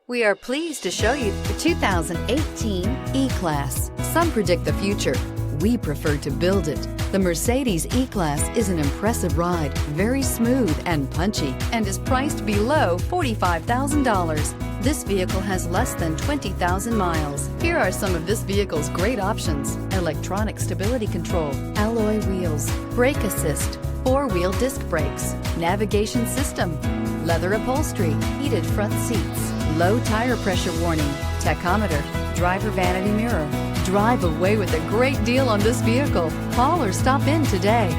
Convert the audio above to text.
We are pleased to show you the 2018 E-Class. Some predict the future. We prefer to build it. The Mercedes E-Class is an impressive ride, very smooth and punchy, and is priced below $45,000. This vehicle has less than 20,000 miles. Here are some of this vehicle's great options: electronic stability control, alloy wheels, brake assist, four-wheel disc brakes, navigation system, leather upholstery, heated front seats, low tire pressure warning, tachometer, driver vanity mirror. Drive away with a great deal on this vehicle. Call or stop in today.